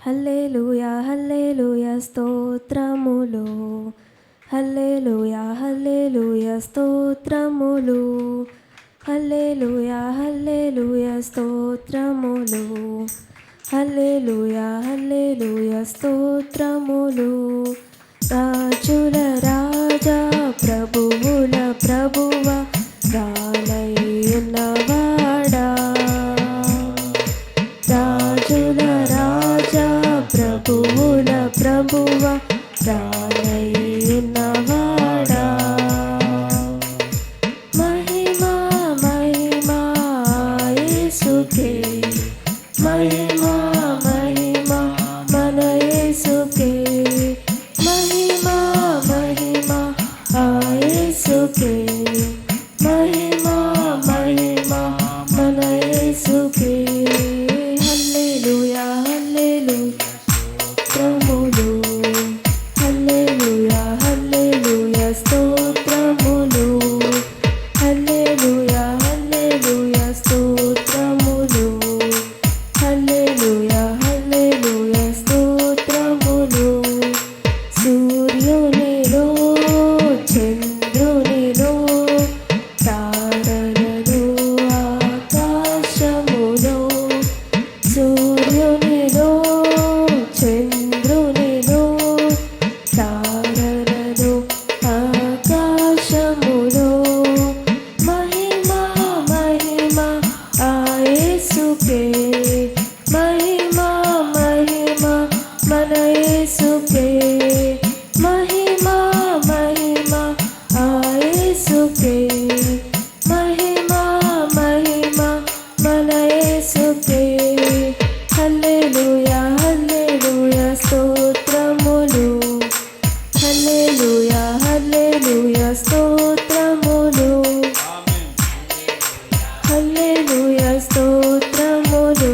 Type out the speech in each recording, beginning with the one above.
హల్లెలూయా హల్లెలూయా స్తోత్రములు. హల్లెలూయా హల్లెలూయా స్తోత్రములు. హల్లెలూయా హల్లెలూయా స్తోత్రములు. హల్లెలూయా హల్లెలూయా స్తోత్రములు. రాజుల రాజా ప్రభువుల ప్రభువ రానయ్యున్నవాడా. రాజుల రాజా ప్రభువుల ప్రభువ రానయ్యున్నవాడా. మహిమా మహిమా యేసుకే, మహిమా మహిమా మన యేసుకే, మహిమా మహిమా యేసుకే, మహిమా మహిమా మన యేసుకే. హల్లెలూయా హల్లెలూయా స్తోత్రములు. హల్లెలూయా హల్లెలూయా స్తోత్రములు. హల్లెలూయా హల్లెలూయా స్తోత్రములు. హల్లెలూయా హల్లెలూయా స్తోత్రములు. సూర్యునిలో చంద్రునిలో తారలలో ఆకాశములో, సూర్యునిలో చంద్రునిలో తారలలో ఆకాశములో, మహిమా మహిమా యేసుకే, మహిమా మహిమా మన యేసుకే, మహిమా మహిమా యేసుకే, మహిమా మహిమా మన యేసుకే. హల్లెలూయా హల్లెలూయా స్తోత్రములు. హల్లెలూయా హల్లెలూయా స్తోత్రములు. హల్లెలూయా స్తోత్రములు.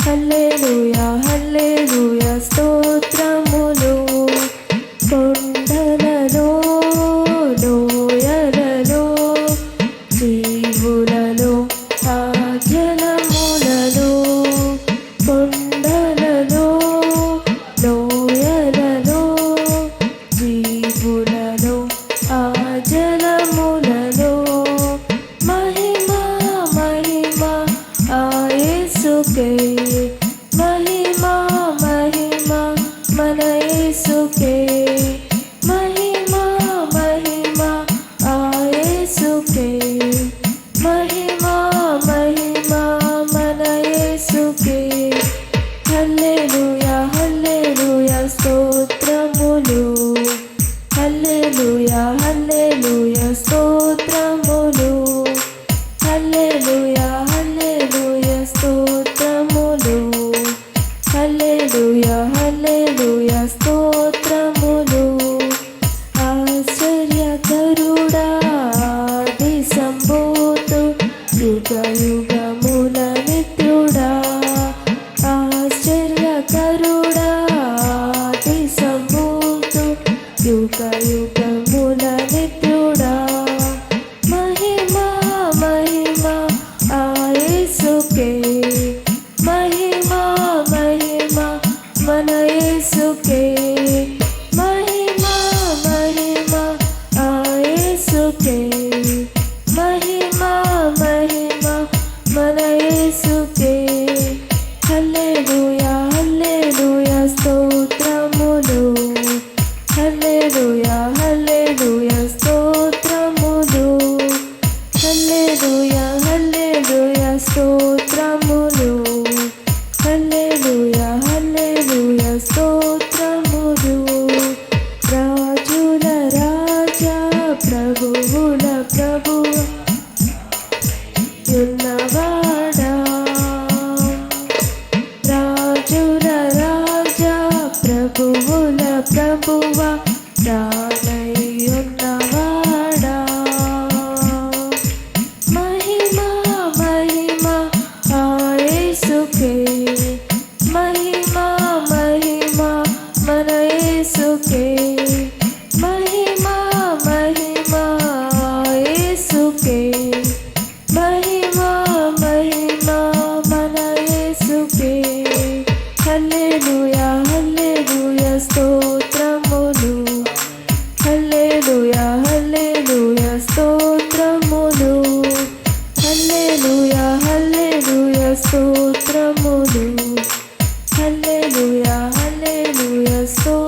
హల్లెలూయా హల్లెలూయా స్తోత్రములు. కొండలలో లోయలలో జీవులలో జలములలో, కొండలలో లోయలలో జీవులలో జలములలో, మహిమా మహిమా యేసుకే, మహిమా మహిమా మన యేసుకే, మహిమా మహిమా యేసుకే, మహిమా మహిమా మన యేసుకే. హల్లెలూయా హల్లెలూయా స్తోత్రములు. హల్లెలూయా హల్లెలూయా స్తోత్రములు. హల్లెలూయా హల్లెలూయా స్తోత్రములు. హల్లెలూయా హల్లెలూయా స్తోత్రములు. ఆశ్చర్యకరుడా ఆది సంభూతు యుగ యుగముల నిత్యుడా. ఆశ్చర్యకరుడా ఆది సంభూతు యుగ యుగముల నిత్యుడా. మహిమా మహిమా యేసుకే, మహిమా మహిమా మన యేసుకే, మహిమా మహిమా యేసుకే, మహిమా మహిమా మన యేసుకే. హల్లెలూయా హల్లెలూయా స్తోత్రములు. హల్లెలూయా హల్లెలూయా స్తోత్రములు. హల్లెలూయా హల్లెలూయా స్తోత్రములు. హల్లెలూయా హల్లెలూయా స్తోత్రములు.